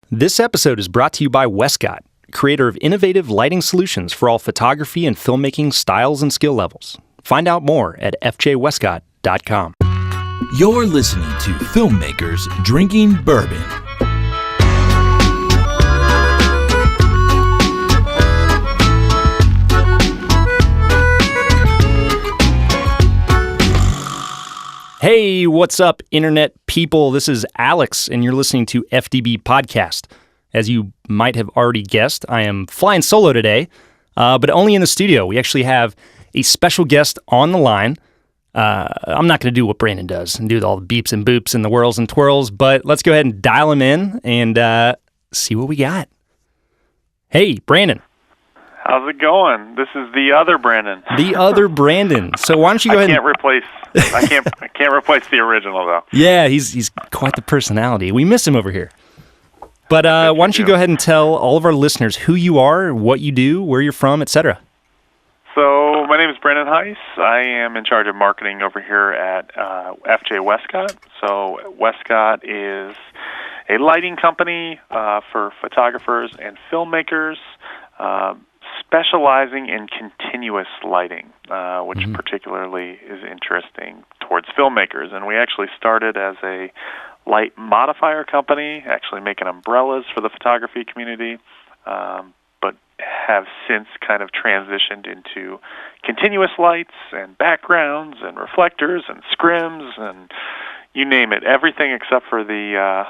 This episode is brought to you by Wescott, creator of innovative lighting solutions for all photography and filmmaking styles and skill levels. Find out more at fjwescott.com. You're listening to Filmmakers Drinking Bourbon. Hey, what's up, Internet people? This is Alex, and you're listening to FDB Podcast. As you might have already guessed, I am flying solo today, but only in the studio. We actually have a special guest on the line. I'm not going to do what Brandon does and do all the beeps and boops and the whirls and twirls, but let's go ahead and dial him in and see what we got. Hey, Brandon. How's it going? This is the other Brandon. The other Brandon. So why don't you go ahead? I can't replace the original though. Yeah, he's quite the personality. We miss him over here. But why don't you go ahead and tell all of our listeners who you are, what you do, where you're from, etc. So my name is Brandon Heiss. I am in charge of marketing over here at FJ Wescott. So Wescott is a lighting company for photographers and filmmakers, specializing in continuous lighting, which particularly is interesting towards filmmakers. And we actually started as a light modifier company, actually making umbrellas for the photography community, but have since kind of transitioned into continuous lights and backgrounds and reflectors and scrims and you name it, everything except for the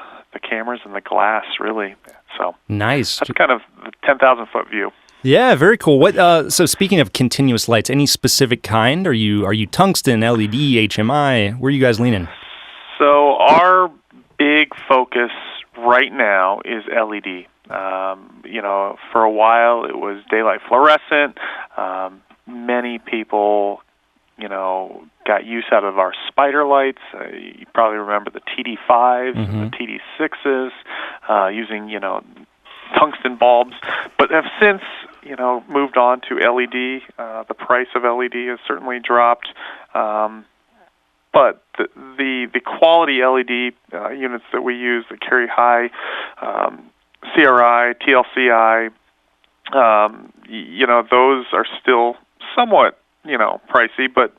cameras and the glass, really. So nice. That's kind of the 10,000-foot view. Yeah, very cool. What? So speaking of continuous lights, any specific kind? Are you tungsten, LED, HMI? Where are you guys leaning? So our big focus right now is LED. For a while it was daylight fluorescent. Many people, got use out of our spider lights. You probably remember the TD5s and the TD6s, using, tungsten bulbs, but have since, moved on to LED. The price of LED has certainly dropped, but the quality LED units that we use that carry high CRI, TLCI, those are still somewhat, pricey, but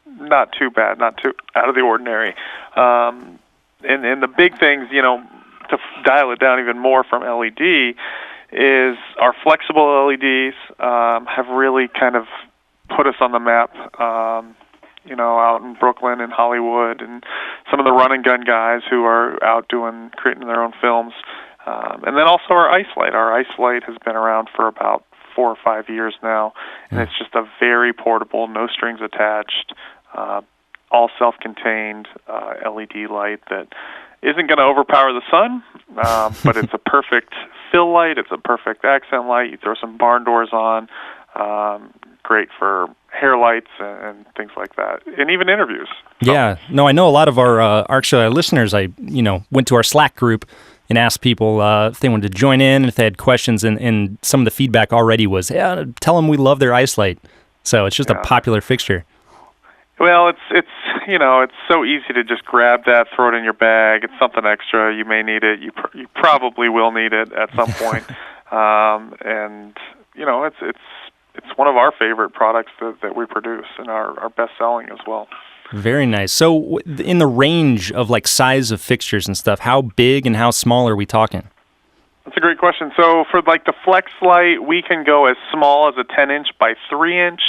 not too bad, not too out of the ordinary. And the big things, to dial it down even more from LED is our flexible LEDs have really kind of put us on the map, out in Brooklyn and Hollywood and some of the run and gun guys who are out creating their own films. And then also our ice light. Our ice light has been around for about 4 or 5 years now, and it's just a very portable, no strings attached, all self-contained LED light that isn't going to overpower the sun, but it's a perfect fill light. It's a perfect accent light. You throw some barn doors on. Great for hair lights and things like that, and even interviews. So. Yeah. No, I know a lot of our listeners. I went to our Slack group and asked people if they wanted to join in, if they had questions, and some of the feedback already was, tell them we love their ice light. So it's just a popular fixture. Well, it's so easy to just grab that, throw it in your bag. It's something extra. You may need it. You probably will need it at some point. And it's one of our favorite products that we produce and our best selling as well. Very nice. So in the range of size of fixtures and stuff, how big and how small are we talking? That's a great question. So for the flex light, we can go as small as a 10-inch by 3-inch.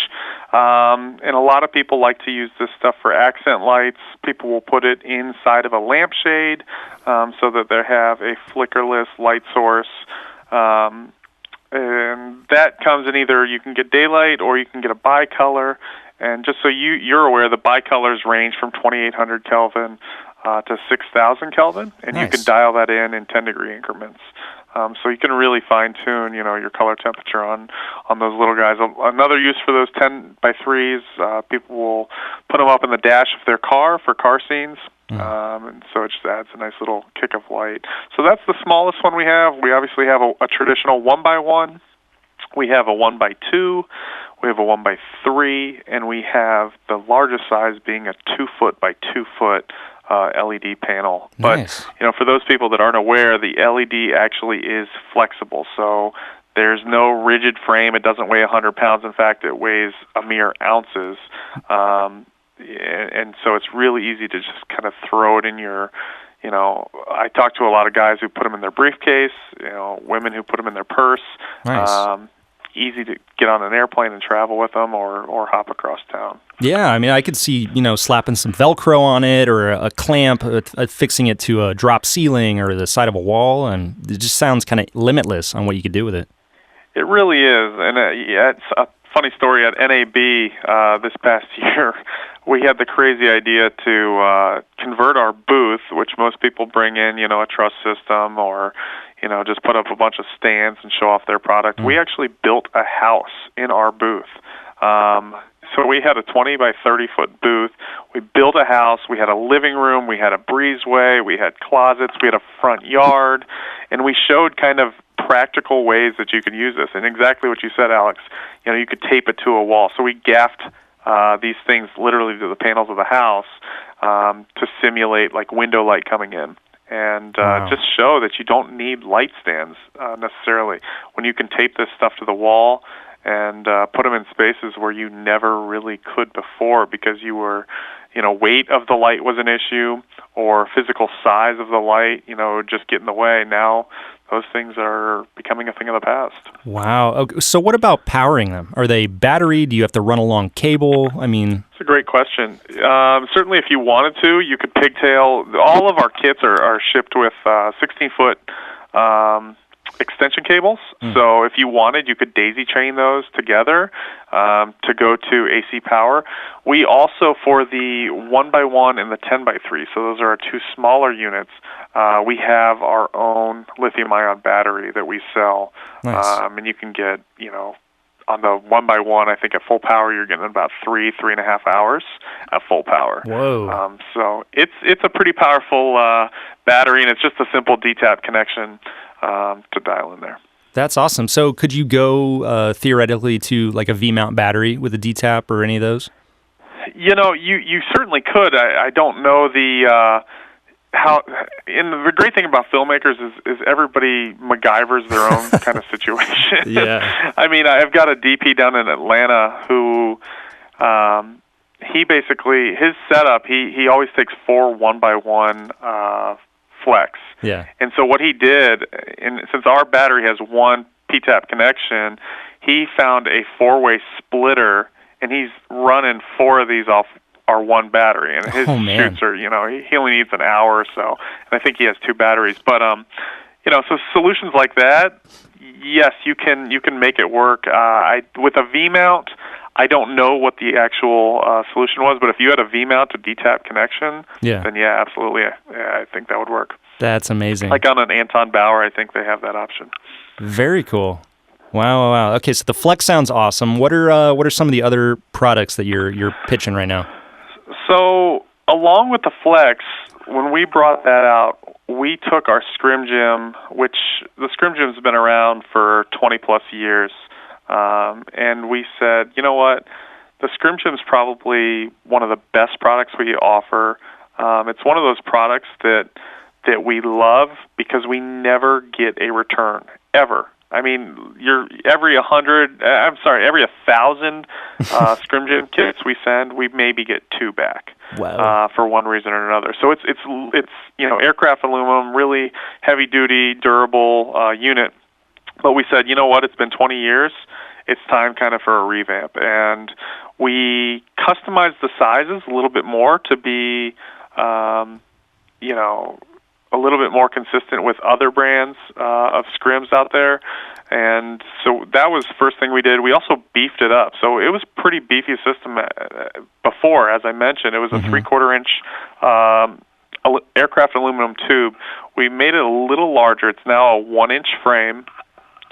And a lot of people like to use this stuff for accent lights. People will put it inside of a lampshade so that they have a flickerless light source. And that comes in either you can get daylight or you can get a bicolor. And just so you're aware, the bicolors range from 2,800 Kelvin to 6,000 Kelvin, and nice. You can dial that in 10-degree increments. So you can really fine-tune, your color temperature on those little guys. Another use for those 10x3s, people will put them up in the dash of their car for car scenes, and so it just adds a nice little kick of light. So that's the smallest one we have. We obviously have a traditional 1x1. We have a 1x2. We have a 1x3, and we have the largest size being a 2-foot by 2-foot LED panel. But for those people that aren't aware, the LED actually is flexible. So there's no rigid frame. It doesn't weigh 100 pounds. In fact, it weighs a mere ounces. And so it's really easy to just kind of throw it in your, I talk to a lot of guys who put them in their briefcase, women who put them in their purse. Nice. Easy to get on an airplane and travel with them or hop across town. Yeah, I mean, I could see, slapping some Velcro on it or a clamp, fixing it to a drop ceiling or the side of a wall, and it just sounds kind of limitless on what you could do with it. It really is, and it's a funny story. At NAB this past year, we had the crazy idea to convert our booth, which most people bring in, a truss system or just put up a bunch of stands and show off their product. We actually built a house in our booth. So we had a 20 by 30 foot booth. We built a house. We had a living room. We had a breezeway. We had closets. We had a front yard. And we showed kind of practical ways that you could use this. And exactly what you said, Alex, you could tape it to a wall. So we gaffed these things literally to the panels of the house to simulate like window light coming in. And just show that you don't need light stands necessarily. When you can tape this stuff to the wall and put them in spaces where you never really could before because you were, weight of the light was an issue or physical size of the light, just get in the way. Now those things are becoming a thing of the past. Wow. Okay. So what about powering them? Are they battery? Do you have to run a long cable? I mean... It's a great question. Certainly if you wanted to, you could pigtail. All of our kits are shipped with 16-foot extension cables. So if you wanted, you could daisy chain those together to go to AC power. We also, for the 1x1 and the 10x3, so those are our two smaller units, we have our own lithium-ion battery that we sell. Nice. And you can get, on the 1x1, I think at full power, you're getting about 3.5 hours at full power. Whoa. So it's a pretty powerful battery, and it's just a simple D-tap connection to dial in there. That's awesome. So could you go theoretically to like a V-mount battery with a D-tap or any of those? You certainly could. I don't know the how. And the great thing about Filmmakers is everybody MacGyvers their own kind of situation. Yeah. I mean, I've got a DP down in Atlanta who he basically his setup. He always takes 4 1x1 flex. Yeah. And so what he did, and since our battery has one P-tap connection, he found a 4-way splitter, and he's running 4 of these off our one battery. And his shoots are, he only needs an hour or so. And I think he has 2 batteries. But, so solutions like that, yes, you can make it work. With a V-mount, I don't know what the actual solution was, but if you had a V-mount to D-tap connection, then yeah, absolutely, I think that would work. That's amazing. Like on an Anton Bauer, I think they have that option. Very cool. Wow. Okay, so the Flex sounds awesome. What are some of the other products that you're pitching right now? So along with the Flex, when we brought that out, we took our Scrim Gym, which the Scrim Gym's been around for 20 plus years. And we said, you know what, the Scrim Gym's probably one of the best products we offer. It's one of those products that we love because we never get a return, ever. I mean, every 1,000 Scrim Gym kits we send, we maybe get 2 back. Wow. For one reason or another. So it's aircraft aluminum, really heavy duty, durable unit. But we said, you know what, it's been 20 years. It's time kind of for a revamp. And we customized the sizes a little bit more to be, a little bit more consistent with other brands of scrims out there. And so that was the first thing we did. We also beefed it up. So it was pretty beefy system before, as I mentioned. It was a 3/4 inch aircraft aluminum tube. We made it a little larger. It's now a 1-inch frame.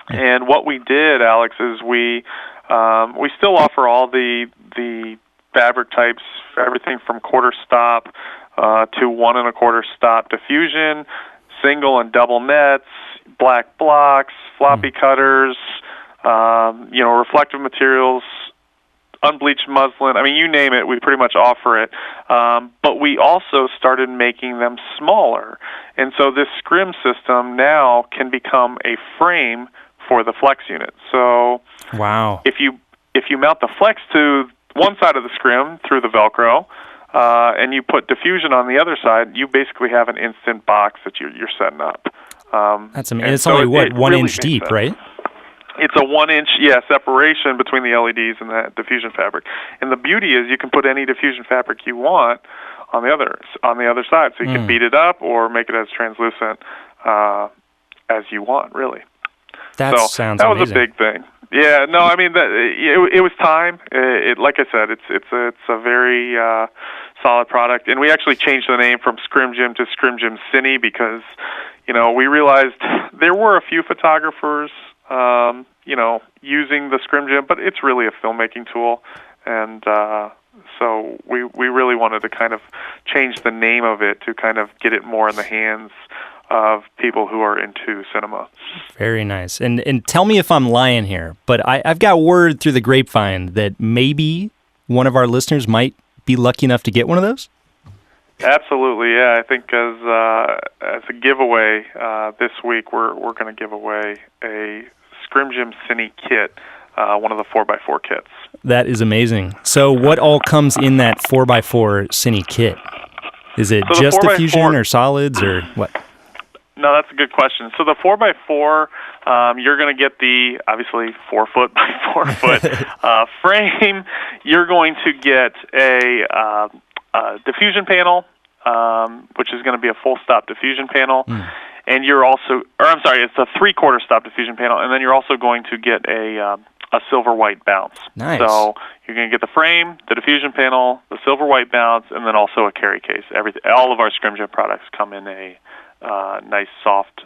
And what we did, Alex, is we still offer all the fabric types, everything from quarter stop to 1 1/4 stop diffusion, single and double nets, black blocks, floppy cutters, reflective materials, unbleached muslin. I mean, you name it, we pretty much offer it. But we also started making them smaller. And so this scrim system now can become a frame for the flex unit. So wow. If you mount the flex to one side of the scrim through the Velcro, and you put diffusion on the other side, you basically have an instant box that you're setting up. That's amazing. It's only, what, 1 inch deep, right? It's a 1 inch, separation between the LEDs and the diffusion fabric. And the beauty is you can put any diffusion fabric you want on the other side. So you can beat it up or make it as translucent as you want, really. That sounds amazing. That was a big thing. Yeah, no, I mean, it was time. Like I said, it's a very solid product, and we actually changed the name from Scrim Gym to Scrim Gym Cine because, we realized there were a few photographers, using the Scrim Gym, but it's really a filmmaking tool, and so we really wanted to kind of change the name of it to kind of get it more in the hands of people who are into cinema. Very nice. And tell me if I'm lying here, but I've got word through the grapevine that maybe one of our listeners might be lucky enough to get one of those? Absolutely, yeah. I think as a giveaway this week, we're going to give away a Scrim Gym Cine kit, one of the 4x4 kits. That is amazing. So what all comes in that 4x4 Cine kit? Is it just diffusion or solids or what? No, that's a good question. So the 4x4, you're going to get the, obviously, 4 foot by 4 foot frame. You're going to get a diffusion panel, which is going to be a full stop diffusion panel. And you're also, it's a 3/4 stop diffusion panel, and then you're also going to get a silver white bounce. Nice. So you're going to get the frame, the diffusion panel, the silver white bounce, and then also a carry case. All of our Scrim Gym products come in a nice soft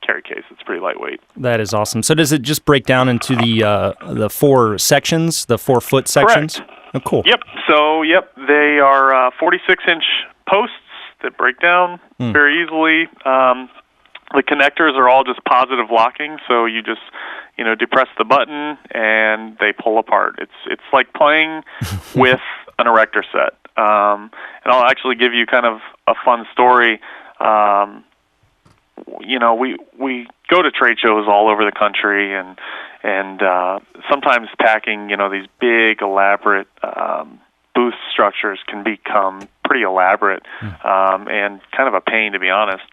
carry case. It's pretty lightweight. That is awesome. So does it just break down into the 4 sections, the 4 foot sections? Correct. Oh, cool. Yep. So they are 46-inch posts that break down very easily. The connectors are all just positive locking, so you just depress the button and they pull apart. It's like playing with an erector set. And I'll actually give you kind of a fun story. We go to trade shows all over the country, and sometimes packing these big elaborate booth structures can become pretty elaborate and kind of a pain, to be honest.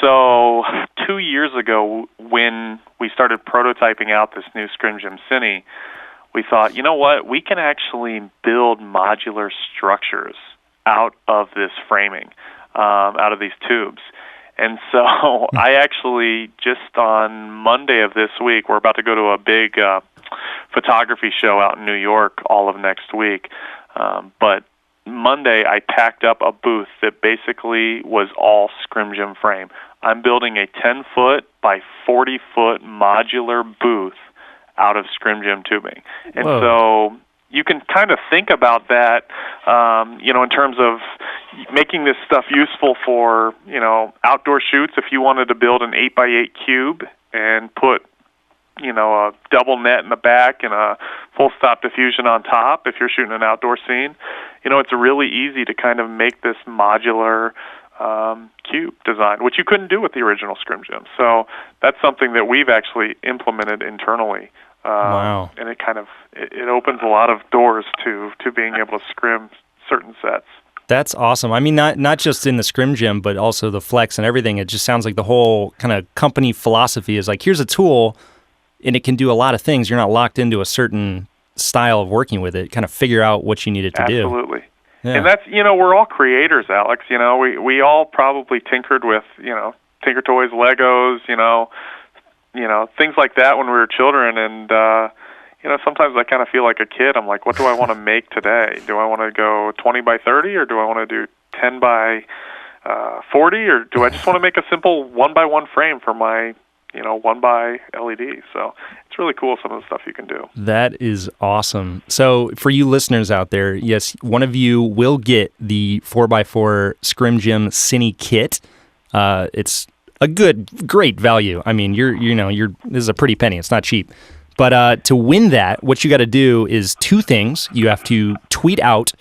So 2 years ago, when we started prototyping out this new Scrim Gym Cine, we thought, you know what, we can actually build modular structures out of this framing, out of these tubes. And so I actually, just on Monday of this week, we're about to go to a big photography show out in New York all of next week. But Monday, I packed up a booth that basically was all Scrim Gym frame. I'm building a 10-foot by 40-foot modular booth out of Scrim Gym tubing. And so you can kind of think about that, in terms of making this stuff useful for, outdoor shoots. If you wanted to build an 8x8 cube and put, a double net in the back and a full stop diffusion on top, if you're shooting an outdoor scene, it's really easy to kind of make this modular cube design, which you couldn't do with the original Scrim Gym. So that's something that we've actually implemented internally. Wow. And it kind of it opens a lot of doors to being able to scrim certain sets. That's awesome. I mean, not just in the Scrim Gym, but also the Flex and everything. It just sounds like the whole kind of company philosophy is like, here's a tool, and it can do a lot of things. You're not locked into a certain style of working with it. Kind of figure out what you need it to do. Absolutely. Yeah. And that's, we're all creators, Alex. We all probably tinkered with, Tinker Toys, Legos, things like that when we were children. And, sometimes I kind of feel like a kid. I'm like, what do I want to make today? Do I want to go 20 by 30, or do I want to do 10 by 40, or do I just want to make a simple 1x1 frame for my, 1 by LED? So it's really cool, some of the stuff you can do. That is awesome. So for you listeners out there, yes, one of you will get the 4x4 Scrim Gym Cine kit. It's a great value. I mean, this is a pretty penny. It's not cheap. But to win that, what you got to do is two things. You have to tweet out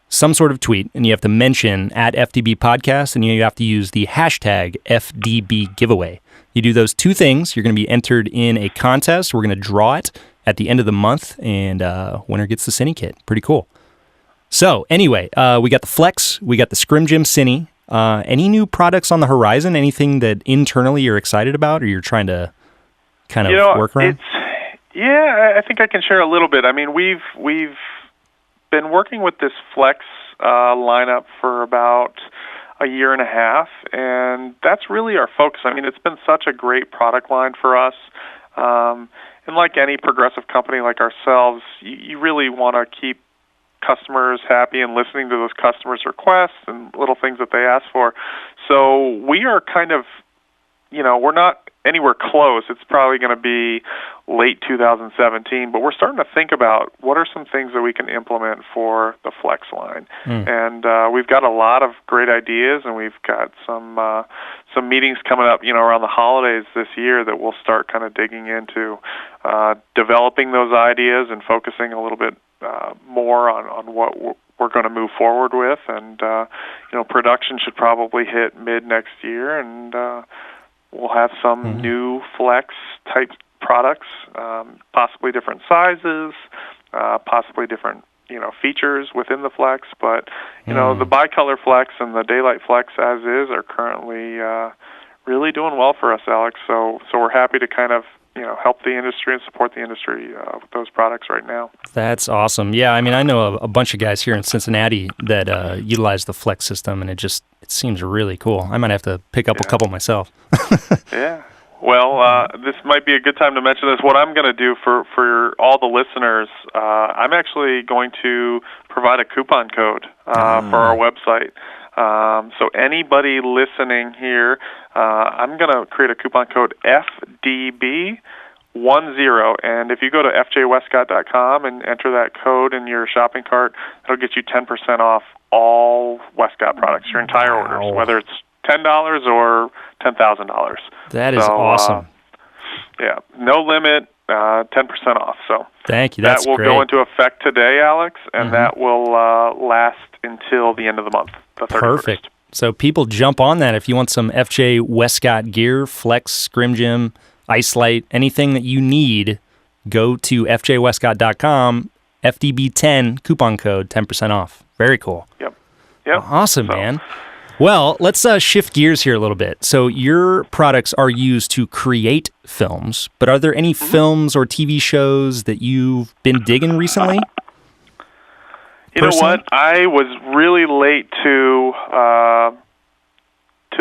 some sort of tweet, and you have to mention at FDB Podcast, and you have to use the hashtag FDB Giveaway. You do those two things, you're going to be entered in a contest. We're going to draw it at the end of the month, and winner gets the Cine Kit. Pretty cool. So anyway, we got the Flex, we got the Scrim Gym Cine. Any new products on the horizon? Anything that internally you're excited about, or you're trying to kind of work around? I think I can share a little bit. I mean, we've been working with this Flex lineup for about a year and a half, and that's really our focus. I mean, it's been such a great product line for us. And like any progressive company like ourselves, you really want to keep customers happy and listening to those customers' requests and little things that they ask for. So we are kind of, we're not anywhere close. It's probably going to be late 2017, but we're starting to think about what are some things that we can implement for the Flex line. And we've got a lot of great ideas, and we've got some meetings coming up, around the holidays this year that we'll start kind of digging into developing those ideas and focusing a little bit more on what we're going to move forward with. And production should probably hit mid next year, and we'll have some new Flex type products, possibly different sizes, possibly different features within the Flex. But the bicolor Flex and the daylight Flex as is are currently really doing well for us, Alex. So we're happy to kind of help the industry and support the industry with those products right now. That's awesome. Yeah, I mean, I know a bunch of guys here in Cincinnati that utilize the Flex system, and it seems really cool. I might have to pick up a couple myself. Yeah. Well, this might be a good time to mention this. What I'm going to do for all the listeners, I'm actually going to provide a coupon code for our website. So anybody listening here, I'm going to create a coupon code FDB10, and if you go to fjwestcott.com and enter that code in your shopping cart, it'll get you 10% off all Wescott products, your entire orders, whether it's $10 or $10,000. That is awesome. Yeah, no limit, 10% off. So thank you. That's that will great. Go into effect today, Alex, and that will last until the end of the month, the 31st. Perfect. So people jump on that if you want some FJ Wescott gear, Flex, Scrim Gym, Ice Light, anything that you need, go to fjwestcott.com, FDB10, coupon code, 10% off. Very cool. Yep. Awesome, man. Well, let's shift gears here a little bit. So your products are used to create films, but are there any films or TV shows that you've been digging recently? You know what? I was really late to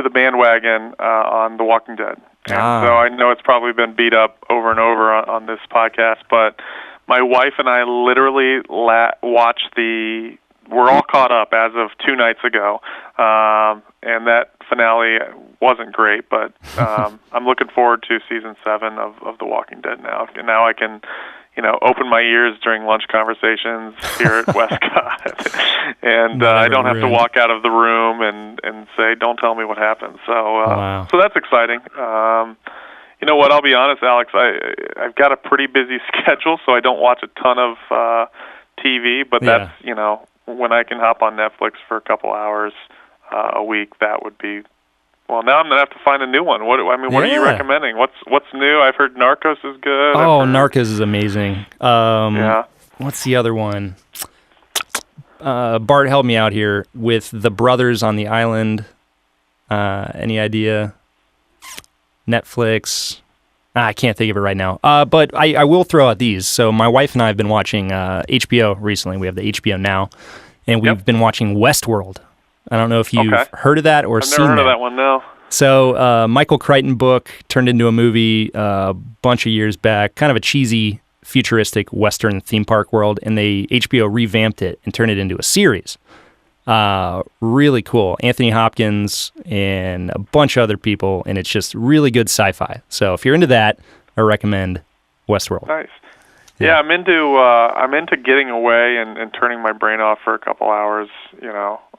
the bandwagon on The Walking Dead. And so I know it's probably been beat up over and over on this podcast, but my wife and I literally watched we're all caught up as of 2 nights ago, and that finale wasn't great, but I'm looking forward to season 7 of The Walking Dead now. And now I can, open my ears during lunch conversations here at Westcott, and I don't have to walk out of the room and say, "Don't tell me what happened." So, so that's exciting. You know what? I'll be honest, Alex. I've got a pretty busy schedule, so I don't watch a ton of TV. But that's when I can hop on Netflix for a couple hours a week, that would be. Well, now I'm gonna have to find a new one. What are you recommending? What's new? I've heard Narcos is good. Oh, Narcos is amazing. What's the other one? Bart, help me out here with the brothers on the island. Any idea? Netflix. I can't think of it right now. But I will throw out these. So my wife and I have been watching HBO recently. We have the HBO Now, and we've been watching Westworld. I don't know if you've heard of that or seen that. I've never heard of that one, no. So Michael Crichton book turned into a movie a bunch of years back, kind of a cheesy, futuristic Western theme park world, and HBO revamped it and turned it into a series. Really cool. Anthony Hopkins and a bunch of other people, and it's just really good sci-fi. So if you're into that, I recommend Westworld. Nice. Yeah, I'm into getting away and turning my brain off for a couple hours,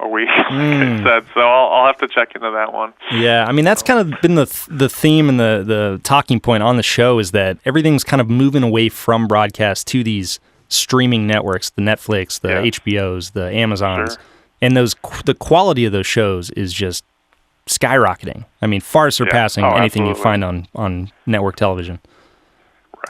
a week, like I said. So I'll have to check into that one. Yeah, I mean that's kind of been the theme and the talking point on the show is that everything's kind of moving away from broadcast to these streaming networks, the Netflix, the HBOs, the Amazons, and the quality of those shows is just skyrocketing. I mean, far surpassing anything you find on network television.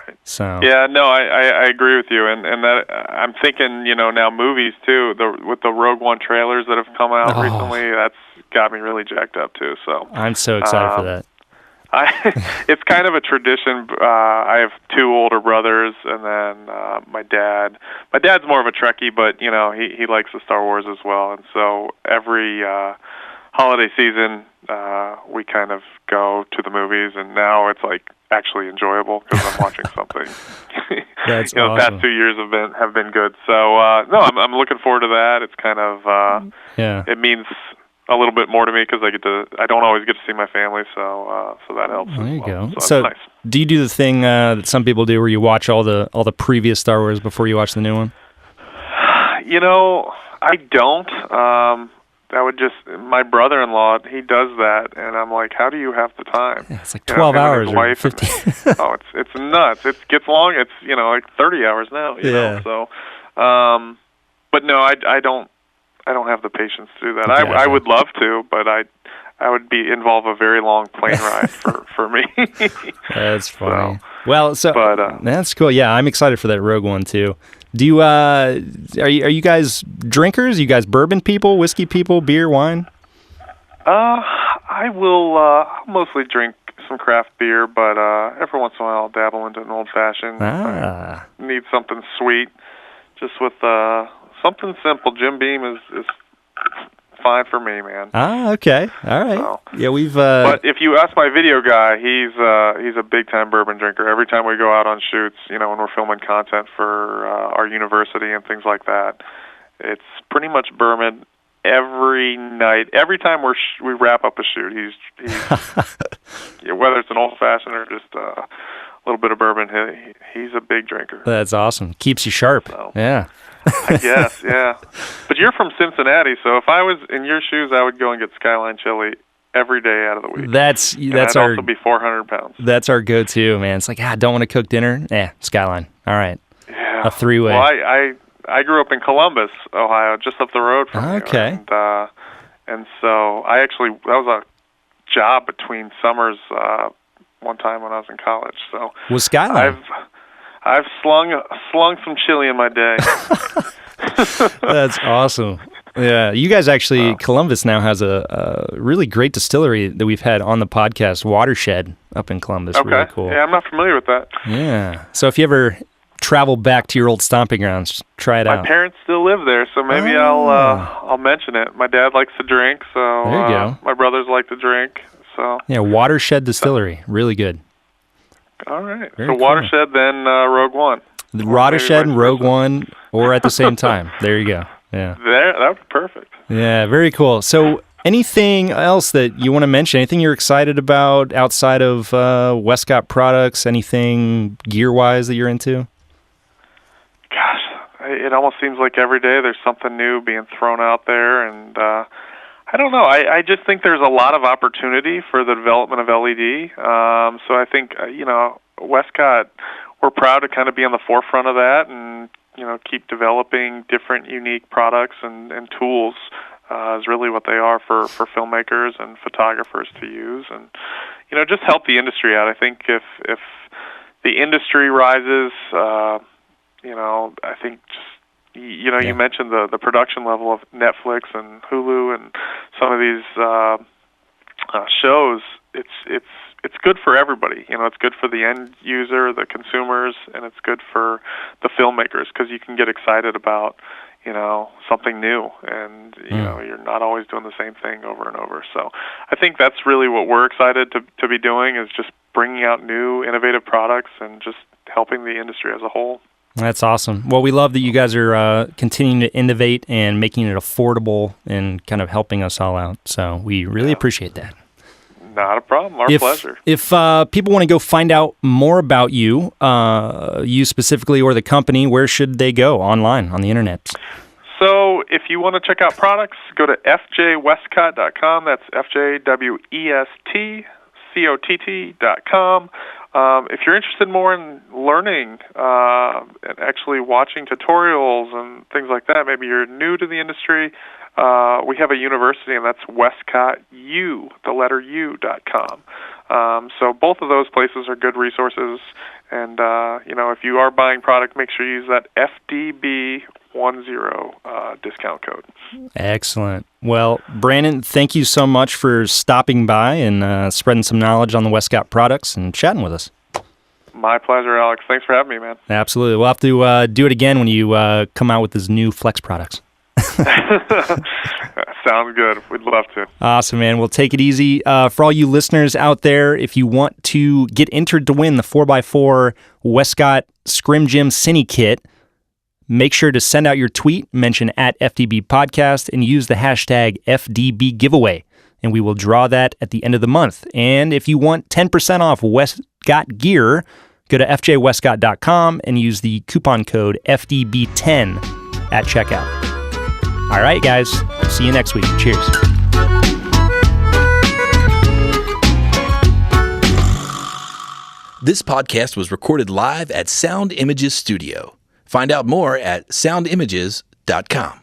Right. So. Yeah, no, I agree with you, and that I'm thinking, now movies too. With the Rogue One trailers that have come out recently, that's got me really jacked up too. So I'm so excited for that. It's kind of a tradition. I have two older brothers, and then my dad. My dad's more of a Trekkie, but he likes the Star Wars as well, and so every holiday season we kind of go to the movies, and now it's like actually enjoyable because I'm watching something. That's awesome. The past 2 years have been good. So no, I'm looking forward to that. It's kind of it means a little bit more to me because I don't always get to see my family, so that helps. There you go. So nice. Do you do the thing that some people do where you watch all the previous Star Wars before you watch the new one? I don't. That would my brother-in-law, he does that, and I'm like, how do you have the time? Yeah, it's like 12 hours or 15. It's nuts. It gets long. It's, like 30 hours now, you know, so, but no, I don't have the patience to do that. I would love to, but I would involve a very long plane ride for me. That's funny. But that's cool. Yeah, I'm excited for that Rogue One too. Do you are you guys drinkers? You guys bourbon people, whiskey people, beer, wine? I will I'll mostly drink some craft beer, but every once in a while I'll dabble into an old fashioned. I need something sweet, just with something simple. Jim Beam is fine for me, man. Okay. All right. So, yeah, we've but if you ask my video guy, he's a big time bourbon drinker. Every time we go out on shoots, when we're filming content for our university and things like that, it's pretty much bourbon every night. Every time we wrap up a shoot, he's whether it's an old fashioned or just a little bit of bourbon, he's a big drinker. That's awesome. Keeps you sharp. So. Yeah. I guess, yeah. But you're from Cincinnati, so if I was in your shoes, I would go and get Skyline chili every day out of the week. That's I'd also be 400 pounds. That's our go-to, man. It's like, I don't want to cook dinner. Skyline. All right. Yeah. A three-way. Well, I grew up in Columbus, Ohio, just up the road from okay. here. And so that was a job between summers one time when I was in college. So was Skyline? I've slung some chili in my day. That's awesome. Yeah, you guys actually, Columbus now has a really great distillery that we've had on the podcast, Watershed, up in Columbus. Okay. Really cool. Yeah, I'm not familiar with that. Yeah. So if you ever travel back to your old stomping grounds, try it out. My parents still live there, so maybe I'll mention it. My dad likes to drink, so there you go. My brothers like to drink. So yeah, Watershed Distillery, really good. All right. Very so cool. Watershed, then Rogue One. The Watershed and Rogue One, or at the same time. There you go. Yeah. That would be perfect. Yeah, very cool. So anything else that you want to mention? Anything you're excited about outside of Wescott products? Anything gear-wise that you're into? Gosh, it almost seems like every day there's something new being thrown out there, and I don't know. I just think there's a lot of opportunity for the development of LED. So I think, Westcott, we're proud to kind of be on the forefront of that and, keep developing different unique products and tools is really what they are for filmmakers and photographers to use and, just help the industry out. I think if the industry rises, I think just, you mentioned the production level of Netflix and Hulu and some of these shows. It's good for everybody. It's good for the end user, the consumers, and it's good for the filmmakers because you can get excited about something new, and you're not always doing the same thing over and over. So I think that's really what we're excited to be doing is just bringing out new, innovative products and just helping the industry as a whole. That's awesome. Well, we love that you guys are continuing to innovate and making it affordable and kind of helping us all out. So we really appreciate that. Not a problem. Our pleasure. If people want to go find out more about you, you specifically or the company, where should they go online on the internet? So if you want to check out products, go to fjwestcott.com. That's fjwestcott.com. If you're interested more in learning and actually watching tutorials and things like that, maybe you're new to the industry, we have a university, and that's WescottU, the letter U.com. So both of those places are good resources. And, if you are buying product, make sure you use that FDB 10 discount code. Excellent. Well, Brandon, thank you so much for stopping by and spreading some knowledge on the Wescott products and chatting with us. My pleasure, Alex. Thanks for having me, man. Absolutely. We'll have to do it again when you come out with these new Flex products. Sounds good. We'd love to. Awesome, man. Well, take it easy. For all you listeners out there, if you want to get entered to win the 4x4 Wescott Scrim Gym Cine Kit, make sure to send out your tweet, mention at FDB Podcast, and use the hashtag FDB Giveaway, and we will draw that at the end of the month. And if you want 10% off Wescott gear, go to fjwestcott.com and use the coupon code FDB10 at checkout. All right, guys. See you next week. Cheers. This podcast was recorded live at Sound Images Studio. Find out more at soundimages.com.